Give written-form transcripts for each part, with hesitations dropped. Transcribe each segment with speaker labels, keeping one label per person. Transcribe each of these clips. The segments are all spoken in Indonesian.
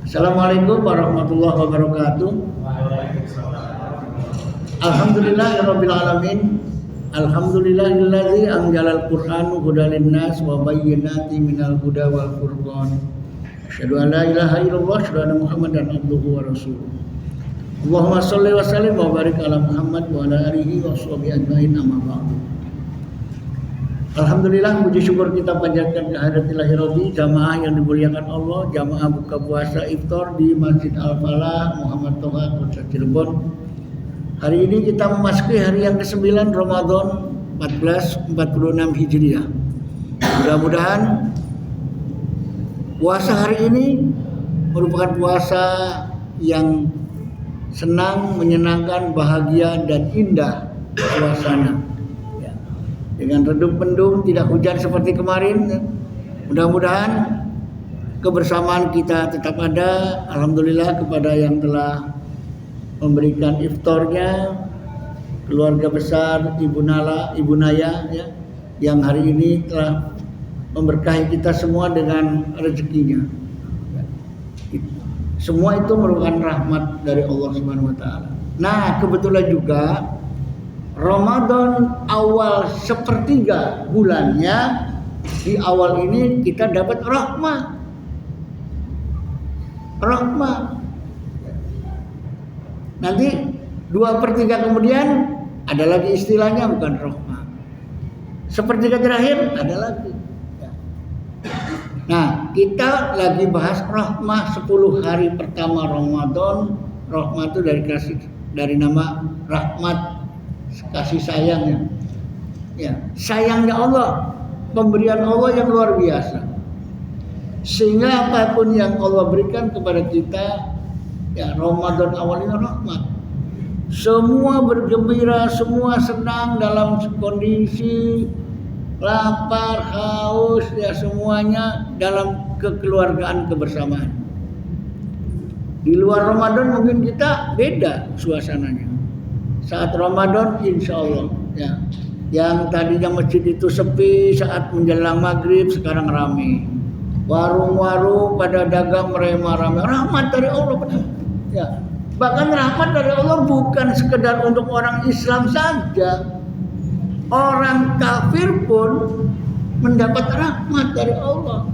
Speaker 1: Assalamualaikum warahmatullahi wabarakatuh. Alhamdulillahirabbil alamin. Alhamdulillahilladzi anzalal Qur'ana hudan linnas wa bayyinatin minal huda wal furqan. Asyhadu an la ilaha illallah wa asyhadu anna Muhammadan abduhu wa rasuluh. Allahumma shalli wa sallim wa barik ala Muhammad wa ala alihi wa sahbihi ajmain, amma ba'du. Alhamdulillah, puji syukur kita panjatkan kehadirat Ilahi Rabbi, jamaah yang dimuliakan Allah, jamaah buka puasa iftar di Masjid Al-Falah Muhammad Toha, Kota Cirebon. Hari ini kita memasuki hari yang ke-9 Ramadan 1446 Hijriah. Mudah-mudahan puasa hari ini merupakan puasa yang senang, menyenangkan, bahagia dan indah suasana. Dengan redup mendung, tidak hujan seperti kemarin. Mudah-mudahan kebersamaan kita tetap ada. Alhamdulillah kepada yang telah memberikan iftarnya, keluarga besar Ibu Nala, Ibu Naya ya, yang hari ini telah memberkahi kita semua dengan rezekinya. Semua itu merupakan rahmat dari Allah Subhanahu wa taala. Nah, kebetulan juga Ramadan awal sepertiga bulannya, di awal ini kita dapat rahmah. Nanti 2/3 kemudian ada lagi istilahnya, bukan rahmah. Sepertiga terakhir ada lagi. Nah, kita lagi bahas rahmah 10 hari pertama Ramadan. Rahmah itu dari nama rahmat, kasih sayangnya, ya, sayangnya Allah, pemberian Allah yang luar biasa, sehingga apapun yang Allah berikan kepada kita, ya, Ramadan awal ini rahmat. Semua bergembira, semua senang dalam kondisi lapar, haus, ya, semuanya dalam kekeluargaan, kebersamaan. Di luar Ramadan mungkin kita beda suasananya. Saat Ramadan insya Allah, ya, yang tadinya masjid itu sepi saat menjelang maghrib sekarang ramai. Warung-warung pada dagang ramai. Rahmat dari Allah, benar. Ya. Bahkan rahmat dari Allah bukan sekedar untuk orang Islam saja. Orang kafir pun mendapat rahmat dari Allah.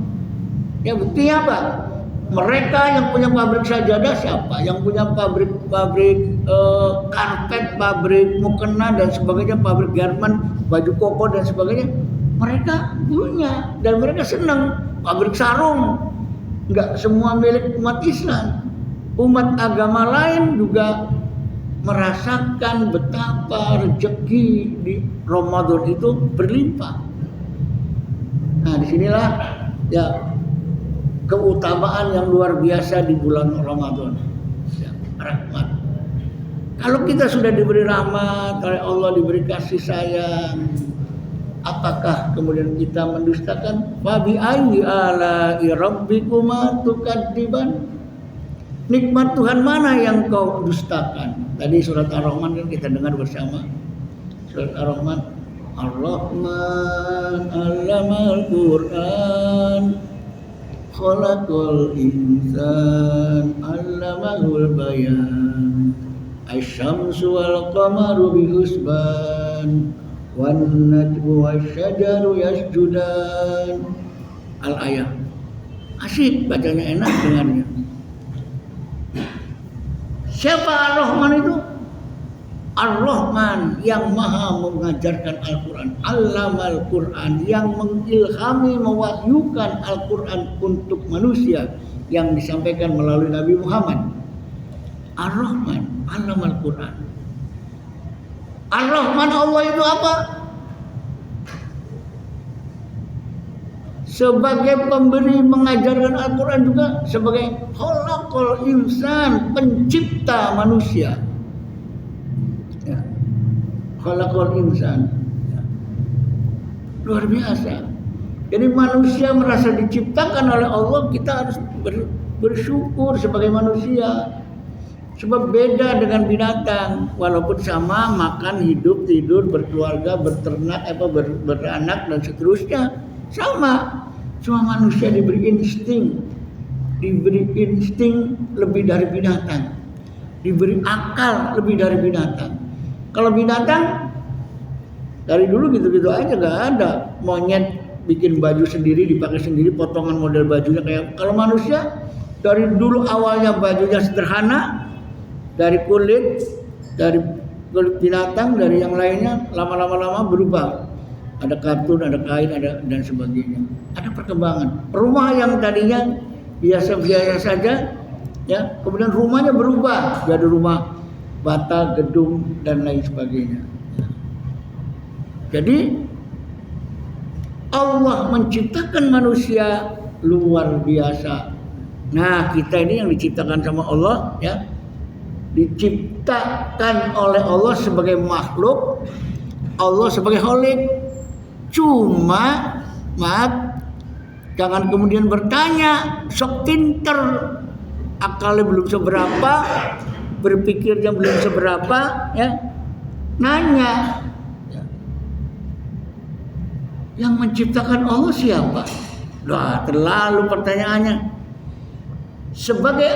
Speaker 1: Ya, buktinya apa? Mereka yang punya pabrik sajadah siapa? Yang punya pabrik karpet, pabrik mukena dan sebagainya, pabrik garment, baju koko dan sebagainya, mereka punya dan mereka senang. Pabrik sarung, nggak semua milik umat Islam. Umat agama lain juga merasakan betapa rezeki di Ramadan itu berlimpah. Nah, disinilah ya keutamaan yang luar biasa di bulan Ramadan, ya, rahmat. Kalau kita sudah diberi rahmat oleh Allah, diberi kasih sayang, apakah kemudian kita mendustakan? Fabi ayyi ala'i rabbikuma tukadziban? Nikmat Tuhan mana yang kau dustakan? Tadi surat Ar-Rahman kan kita dengar bersama. Surat Ar-Rahman, Ar-Rahman 'allamal Qur'an, khalaqal insan 'allamahul bayan, asy-syamsu wal qamaru bihusban, wan najmu wasyajaru yasjudan. Al-ayah. Asik bacanya, enak dengarnya. Siapa Ar-Rahman itu? Ar-Rahman yang maha mengajarkan Al-Quran, Allamal Quran, yang mengilhami, mewahyukan Al-Quran untuk manusia yang disampaikan melalui Nabi Muhammad. Ar-Rahman, Allamal Quran. Ar-Rahman Allah itu apa? Sebagai pemberi mengajarkan Al-Quran, juga sebagai khalaqal insan, pencipta manusia. Ya. Khalaqal insan. Ya. Luar biasa. Jadi manusia merasa diciptakan oleh Allah, kita harus bersyukur sebagai manusia. Sebab beda dengan binatang, walaupun sama makan, hidup, tidur, berkeluarga, berternak, beranak dan seterusnya sama. Cuma manusia diberi insting, diberi insting lebih dari binatang, diberi akal lebih dari binatang. Kalau binatang dari dulu gitu-gitu aja, nggak ada. Monyet bikin baju sendiri, dipakai sendiri, potongan model bajunya kayak. Kalau manusia dari dulu awalnya bajunya sederhana, dari kulit binatang, dari yang lainnya, lama-lama berubah. Ada katun, ada kain, ada dan sebagainya. Ada perkembangan. Rumah yang tadinya biasa-biasa saja, ya, kemudian rumahnya berubah jadi rumah bata, gedung dan lain sebagainya. Jadi Allah menciptakan manusia luar biasa. Nah, kita ini yang diciptakan sama Allah, ya, diciptakan oleh Allah sebagai makhluk, Allah sebagai khalik. Cuma, maaf, jangan kemudian bertanya, sok pinter, akalnya belum seberapa, berpikirnya belum seberapa, ya, nanya, yang menciptakan Allah siapa? Wah, terlalu pertanyaannya. Sebagai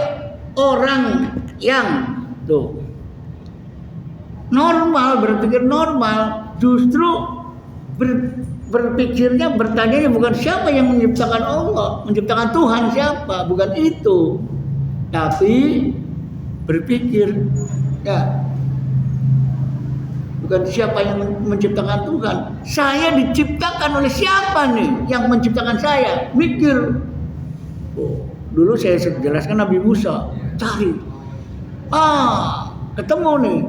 Speaker 1: orang yang normal, berpikir normal, justru berpikirnya, bertanya bukan siapa yang menciptakan Allah, menciptakan Tuhan siapa, bukan itu, tapi berpikir, ya, bukan siapa yang menciptakan Tuhan. Saya diciptakan oleh siapa nih yang menciptakan saya? Mikir. Dulu saya jelaskan Nabi Musa, cari. Ketemu nih.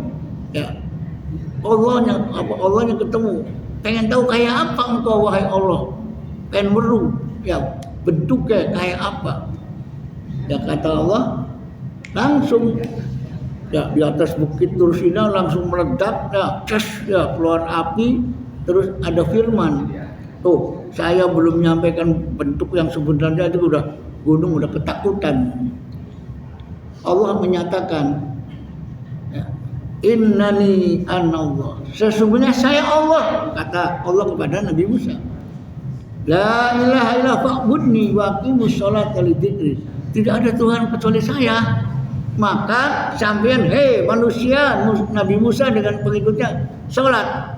Speaker 1: Ya. Allahnya ketemu. Pengen tahu kayak apa engkau wahai Allah? Pengen meru. Ya, bentuknya kayak apa? Ya, kata Allah, langsung, ya, di atas bukit Tursina langsung meledak, ya, ya, keluar api, terus ada firman. Tuh, saya belum menyampaikan bentuk yang sebenarnya, itu udah gunung udah ketakutan. Allah menyatakan, ya, innani anallah, sesungguhnya saya Allah, kata Allah kepada Nabi Musa. La ilaha illa fa'budni wa aqimus sholata li dzikri. Tidak ada Tuhan kecuali saya. Maka sampean, hei manusia, Nabi Musa dengan pengikutnya, sholat.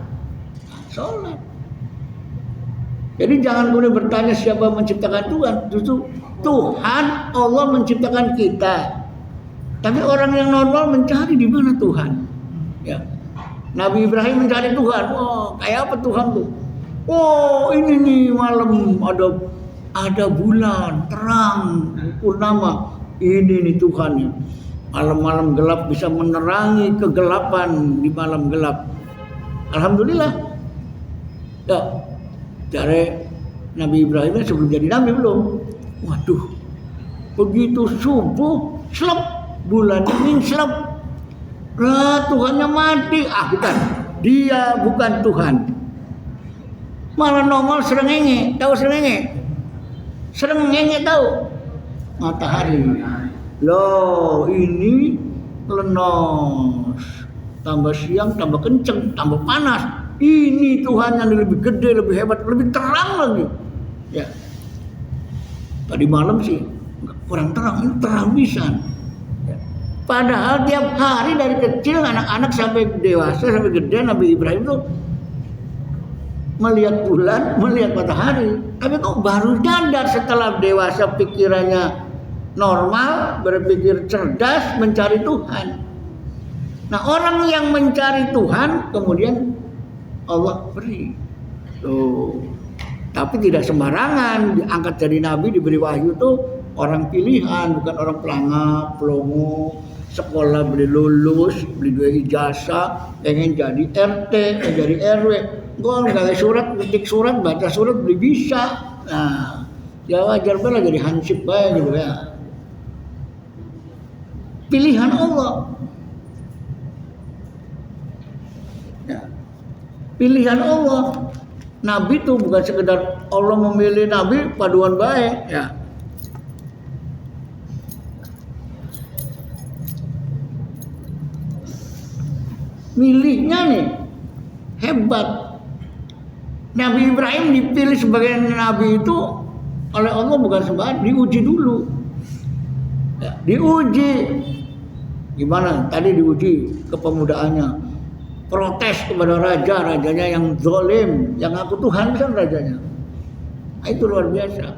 Speaker 1: Jadi jangan kemudian bertanya siapa menciptakan Tuhan. Justru Tuhan, Allah menciptakan kita. Tapi orang yang normal mencari di mana Tuhan. Ya. Nabi Ibrahim mencari Tuhan. Oh, kayak apa Tuhan tuh? Oh, ini nih malam ada bulan terang, purnama. Ini nih Tuhannya. Malam-malam gelap bisa menerangi kegelapan di malam gelap. Alhamdulillah. Ya, dari Nabi Ibrahim sebelum jadi Nabi belum. Waduh, begitu subuh, selep, bulan ini selep. Tuhannya mati. Bukan, dia bukan Tuhan. Malah nongol serengenge, tahu serengenge? Serengenge tahu? Matahari. Loh, ini lenos. Tambah siang, tambah kenceng, tambah panas. Ini Tuhan yang lebih gede, lebih hebat, lebih terang lagi. Ya. Tadi malam sih kurang terang, ini terang bisa. Ya. Padahal tiap hari dari kecil anak-anak sampai dewasa, sampai gede, Nabi Ibrahim tuh melihat bulan, melihat matahari. Tapi kok baru sadar setelah dewasa, pikirannya normal, berpikir cerdas, mencari Tuhan. Nah, orang yang mencari Tuhan kemudian Allah beri. Tapi tidak sembarangan diangkat jadi nabi, diberi wahyu tuh orang pilihan, bukan orang pelangap, pelongo, sekolah beli lulus, beli 2 ijazah, pengen jadi RT, pengen jadi RW. Enggak ada surat, ketik surat, baca surat beli bisa. Nah, ya wajar banget jadi hansip bae gitu ya. Pilihan Allah. Ya. Pilihan Allah. Nabi itu bukan sekedar Allah memilih nabi paduan baik, ya. Milihnya nih hebat. Nabi Ibrahim dipilih sebagai nabi itu oleh Allah bukan sembarang, diuji dulu. Ya, diuji. Gimana? Tadi diuji kepemudaannya. Protes kepada rajanya yang zalim, yang ngaku Tuhan kan rajanya. Nah, itu luar biasa.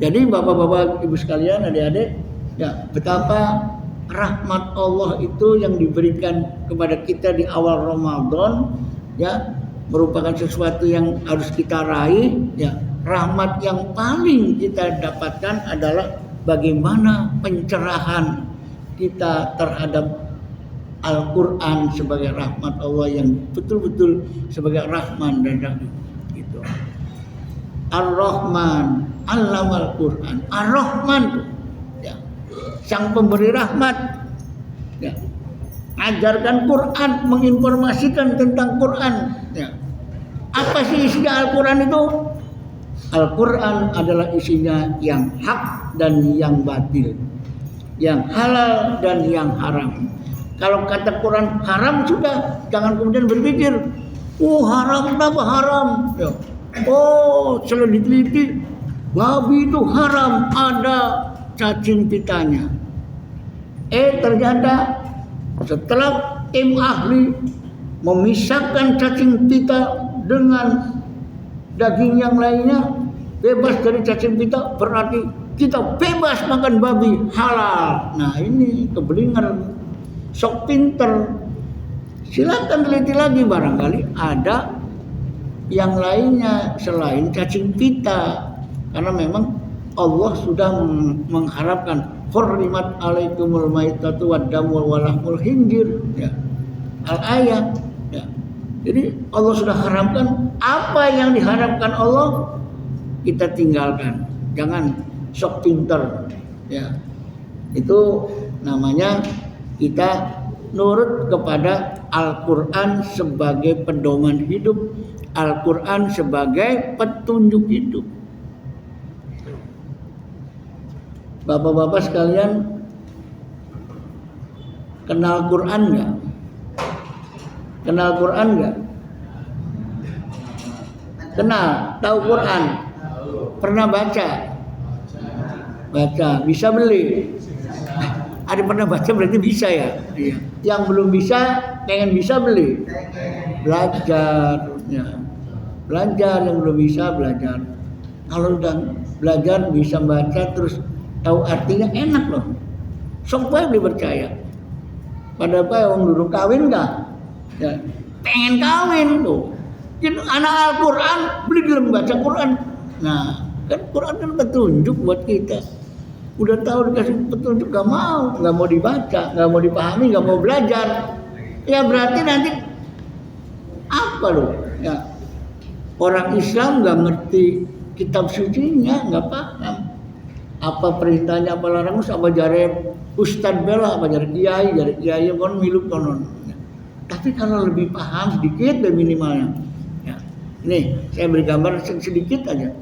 Speaker 1: Jadi bapak-bapak, ibu sekalian, adik-adik, ya betapa rahmat Allah itu yang diberikan kepada kita di awal Ramadan, ya merupakan sesuatu yang harus kita raih. Ya, rahmat yang paling kita dapatkan adalah bagaimana pencerahan kita terhadap Al-Quran sebagai rahmat Allah yang betul-betul sebagai Rahman dan Rahim. Gitu. Ar-Rahman, Allamal Quran. Ar-Rahman, ya, sang pemberi rahmat. Ya. Ajarkan Quran, menginformasikan tentang Quran. Ya. Apa sih isinya Al-Quran itu? Al-Quran adalah isinya yang hak dan yang batil, yang halal dan yang haram. Kalau kata Quran haram sudah, jangan kemudian berpikir, haram kenapa haram? Ya. Setelah diteliti, babi itu haram, ada cacing pitanya. Ternyata setelah tim ahli memisahkan cacing pita dengan daging yang lainnya, bebas dari cacing pita, berarti kita bebas makan babi, halal. Nah ini kebelingan. Sok pinter, silakan teliti lagi, barangkali ada yang lainnya selain cacing pita, karena memang Allah sudah mengharapkan hurrimat alaikumul maitatu waddamu walahmul khinzir, ya, al-ayat, ya. Jadi Allah sudah haramkan, apa yang diharapkan Allah kita tinggalkan, jangan sok pinter, ya. Itu namanya kita nurut kepada Al-Quran sebagai pedoman hidup, Al-Quran sebagai petunjuk hidup. Bapak-bapak sekalian, kenal Quran nggak? Kenal Quran nggak? Kenal, tahu Quran? Pernah baca? Baca, bisa beli? Ada pernah baca berarti bisa ya. Iya. Yang belum bisa, pengen bisa beli. Belajar, ya. Belajar, yang belum bisa belajar. Kalau udah belajar bisa baca terus tahu artinya, enak loh. Sok bae beli percaya. Pada apa yang dulu kawin nggak? Ya. Pengen kawin tuh. Jadi anak Al-Quran beli dalam baca Quran. Nah, kan Quran kan petunjuk buat kita. Udah tahu dikasih petunjuk gak mau dibaca, gak mau dipahami, gak mau belajar. Ya berarti nanti apa loh? Ya, orang Islam gak ngerti kitab sucinya, gak paham. Apa perintahnya, apa larangan, apa jare Ustadz bela, apa jare kiai kan milu konon. Ya. Tapi kalau lebih paham sedikit dan minimalnya. Ya. Nih, saya beri gambar sedikit aja.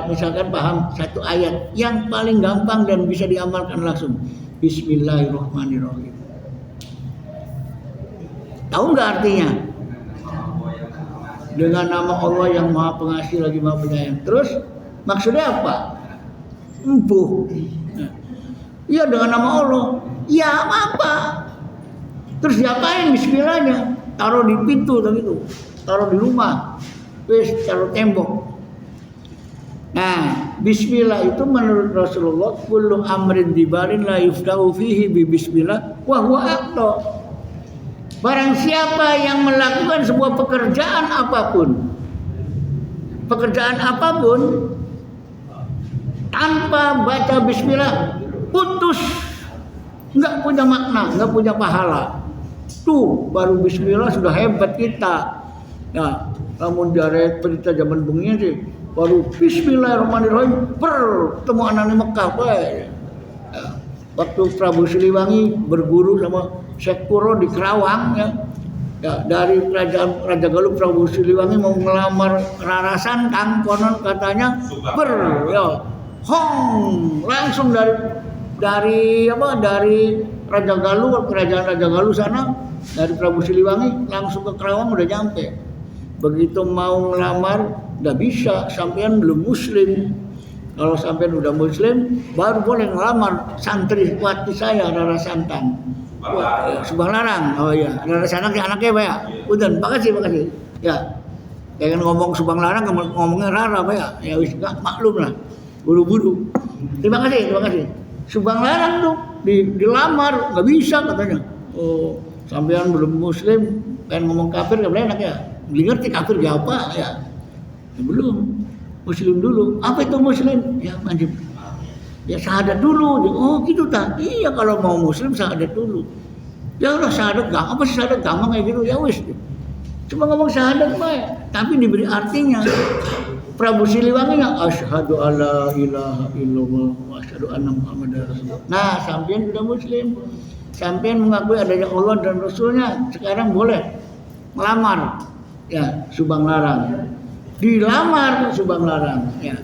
Speaker 1: Misalkan paham satu ayat yang paling gampang dan bisa diamalkan langsung. Bismillahirrahmanirrahim. Tahu nggak artinya? Dengan nama Allah yang Maha Pengasih lagi Maha Penyayang. Terus maksudnya apa? Empuh. Iya, dengan nama Allah. Ya apa? Terus diapain bismillahnya? Taruh di pintu begitu. Taruh di rumah. Taruh tembok. Nah, bismillah itu menurut Rasulullah kullu amrin dibalin la yuftahu fihi bi bismillah wa huwa aqta. Barang siapa yang melakukan sebuah pekerjaan apapun tanpa baca bismillah, putus, enggak punya makna, enggak punya pahala. Tuh baru bismillah sudah hebat kita. Nah, namun dari cerita zaman bengi sih baru bismillahirrahmanirrahim bertemu anak Mekah. Ya. Waktu Prabu Siliwangi berguru sama Syekh Kuro di Kerawang, ya. Ya, dari kerajaan Raja Galuh Prabu Siliwangi mau melamar Rarasan, Kang konon katanya langsung dari Raja Galuh, kerajaan Raja Galuh sana, dari Prabu Siliwangi langsung ke Kerawang udah nyampe. Begitu mau ngelamar, nggak bisa, sampean belum muslim. Kalau sampai udah muslim baru boleh ngelamar santri wati saya Rara Santan. Subang Larang. Oh iya, Rara Santan anaknya Pak ya. Udah, makasih. Ya. Jangan ngomong Subang Larang, ngomongnya Rara Pak ya. Ya wis maklum lah. Buru-buru. Terima kasih. Subang Larang tuh dilamar nggak bisa katanya. Oh, sampean belum muslim, pengen ngomong kafir nggak boleh enak ya. Ngerti kafir gak apa ya? Belum. Muslim dulu. Apa itu muslim? Ya wajib. Ya syahadat dulu. Oh gitu tak? Iya kalau mau muslim syahadat dulu. Ya Allah syahadat gampang. Apa sih syahadat gampang kayak gitu? Ya wis. Cuma ngomong syahadat baik. Tapi diberi artinya. Prabu Siliwanginya asyhadu alla ilaha illallah wa asyhadu anna muhammadar rasulullah. Nah, sampean sudah muslim. Sampean mengakui adanya Allah dan Rasulnya. Sekarang boleh melamar. Ya, Subang Larang. Dilamar Subang Larang. Ya.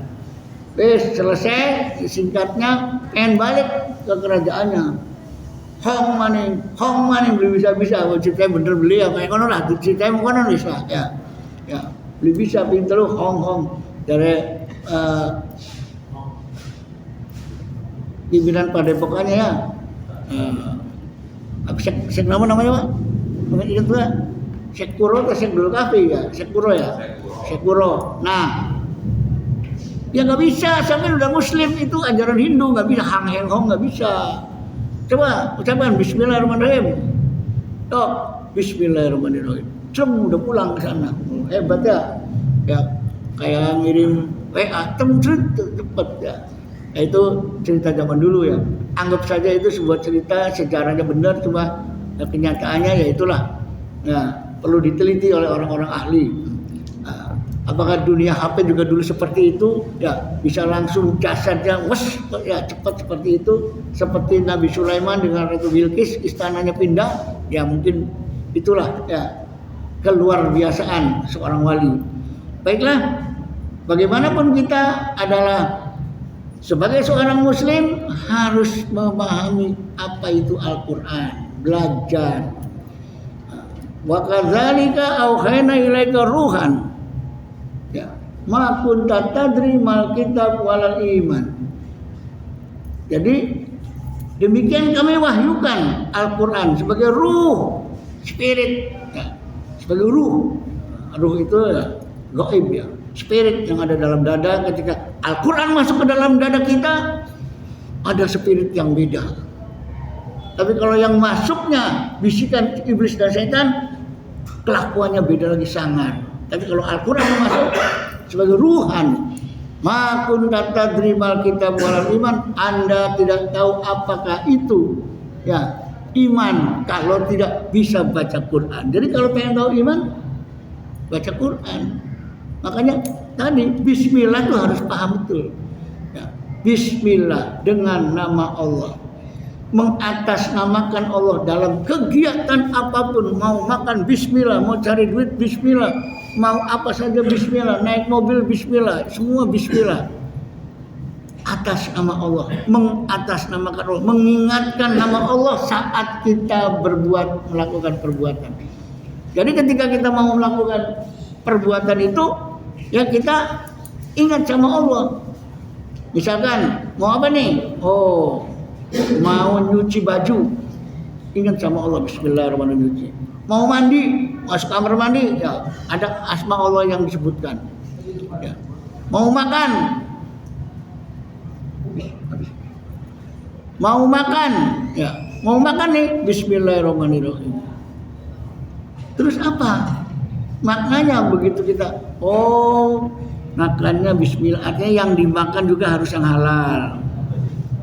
Speaker 1: Wes selesai, singkatnya pengen balik ke kerajaannya. Hong maning beli bisa. Ceritanya bener beli ya, kayak kono lah. Ceritanya mau kono bisa. Ya. Beli bisa pinter lu hong dari pimpinan padepokannya ya. Sek namanya Pak? Ingat Pak? Sekuro atau Sekdul Kafi ya? Sekuro. Nah, ya nggak bisa. Sampai udah muslim itu ajaran Hindu nggak bisa. Hang heng hong nggak bisa. Coba ucapkan Bismillahirrahmanirrahim. Tok, Bismillahirrahmanirrahim. Udah pulang ke sana. Hebat ya. Ya kayak ngirim WA cepet ya. Nah, itu cerita zaman dulu ya. Anggap saja itu sebuah cerita, sejarahnya benar, cuma kenyataannya ya itulah. Nah, perlu diteliti oleh orang-orang ahli. Nah, apakah dunia HP juga dulu seperti itu? Ya, bisa langsung jasadnya ya cepat seperti itu. Seperti Nabi Sulaiman dengan Ratu Bilqis, istananya pindah. Ya mungkin itulah ya keluar biasaan seorang wali. Baiklah, bagaimanapun kita adalah sebagai seorang muslim harus memahami apa itu Al-Qur'an, belajar. Wa kadzalika auhayna ilaika ruhan. Ya, ma kunta tadri mal kitab walal iman. Jadi demikian kami wahyukan Al-Qur'an sebagai ruh, spirit, ya, sebagai ruh. Ruh itu gaib ya, spirit yang ada dalam dada. Ketika Al-Quran masuk ke dalam dada kita, ada spirit yang beda. Tapi kalau yang masuknya bisikan iblis dan setan, kelakuannya beda lagi sangat. Tapi kalau Al-Quran masuk sebagai ruhan, ma kunta tadri mal kitab walal iman, Anda tidak tahu apakah itu ya iman kalau tidak bisa baca Quran. Jadi kalau pengen tahu iman, baca Quran. Makanya tadi Bismillah itu harus paham betul. Ya, Bismillah dengan nama Allah. Mengatasnamakan Allah dalam kegiatan apapun. Mau makan Bismillah, mau cari duit Bismillah, mau apa saja Bismillah, naik mobil Bismillah, semua Bismillah. Atas nama Allah, mengatasnamakan Allah, mengingatkan nama Allah saat kita melakukan perbuatan. Jadi ketika kita mau melakukan perbuatan itu, ya kita ingat sama Allah. Misalkan mau apa nih? Oh, mau nyuci baju, ingat sama Allah. Bismillahirrahmanirrahim. Mau mandi, masuk kamar mandi, ya ada asma Allah yang disebutkan. Ya. Mau makan, ya mau makan nih, Bismillahirrahmanirrahim. Terus apa maknanya begitu kita? Oh, makannya Bismillah, artinya yang dimakan juga harus yang halal.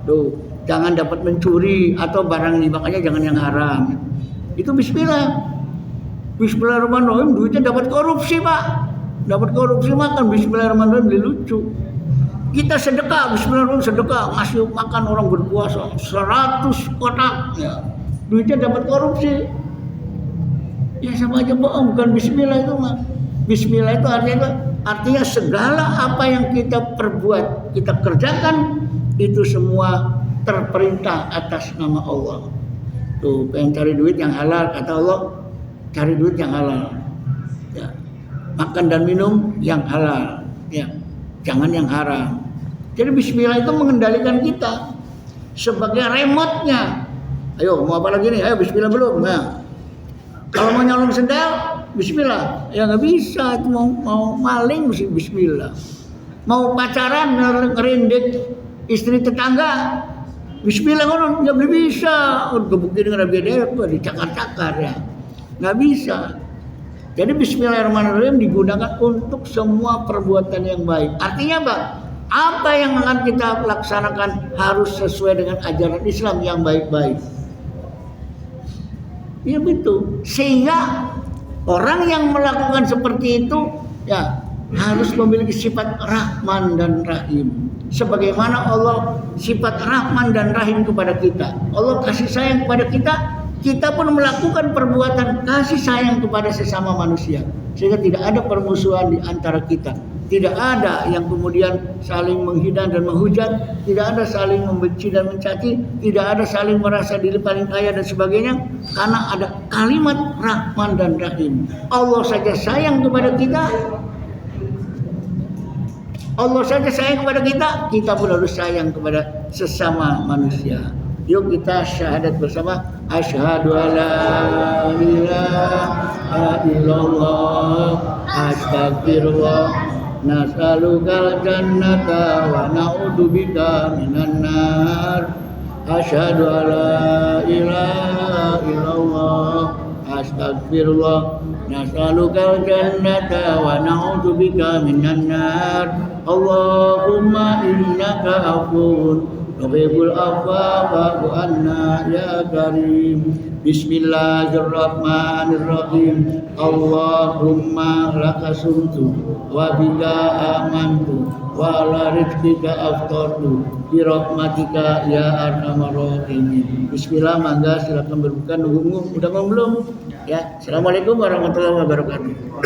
Speaker 1: Tuh, jangan dapat mencuri atau barang yang dimakannya jangan yang haram. Itu Bismillah. Bismillahirrahmanirrahim, duitnya dapat korupsi Pak. Dapat korupsi makan Bismillahirrahmanirrahim, beli lucu. Kita sedekah, Bismillahirrahmanirrahim, sedekah, ngasih makan orang berpuasa 100 kotak. Ya. Duitnya dapat korupsi. Ya sama aja bohong, bukan Bismillah itu mah. Bismillah itu artinya segala apa yang kita perbuat, kita kerjakan, itu semua terperintah atas nama Allah. Tuh, pengen cari duit yang halal, kata Allah, cari duit yang halal. Ya. Makan dan minum yang halal, ya. Jangan yang haram. Jadi bismillah itu mengendalikan kita sebagai remote-nya. Ayo, mau apa lagi nih? Ayo bismillah belum? Nah, kalau mau nyolong sendal, bismillah. Ya nggak bisa, itu mau maling mesti bismillah. Mau pacaran ngerindek istri tetangga, bismillah kan nggak bisa. Kebukti dengan BDR dicakar-cakar ya, nggak bisa. Jadi bismillahirrahmanirrahim digunakan untuk semua perbuatan yang baik. Artinya apa? Apa yang akan kita laksanakan harus sesuai dengan ajaran Islam yang baik-baik. Ya betul. Sehingga orang yang melakukan seperti itu ya harus memiliki sifat Rahman dan Rahim. Sebagaimana Allah sifat Rahman dan Rahim kepada kita. Allah kasih sayang kepada kita, kita pun melakukan perbuatan kasih sayang kepada sesama manusia. Sehingga tidak ada permusuhan di antara kita. Tidak ada yang kemudian saling menghina dan menghujat, tidak ada saling membenci dan mencaci, tidak ada saling merasa diri paling kaya dan sebagainya, karena ada kalimat Rahman dan Rahim. Allah saja sayang kepada kita, Allah saja sayang kepada kita, kita pun harus sayang kepada sesama manusia. Yuk kita syahadat bersama. Asyhadu alla ilaha illallah, astagfirullah, nas'alukal jannata wa na'udzubika minan nar. Asyhadu alla ilaha illallah, astagfirullah, nas'alukal jannata wa na'udzubika minan nar. Allahumma innaka afuwun tuhibbul afwa fa'fu anna ya karim. Bismillahirrahmanirrahim. Allahumma laka sumtu wa bika amantu wa ala rizqika aftartu bi rahmatika ya arhamar rahimin. Bismillah, mangga silakan berbuka. Nunggu udah mau belum? Ya. Assalamualaikum warahmatullahi wabarakatuh.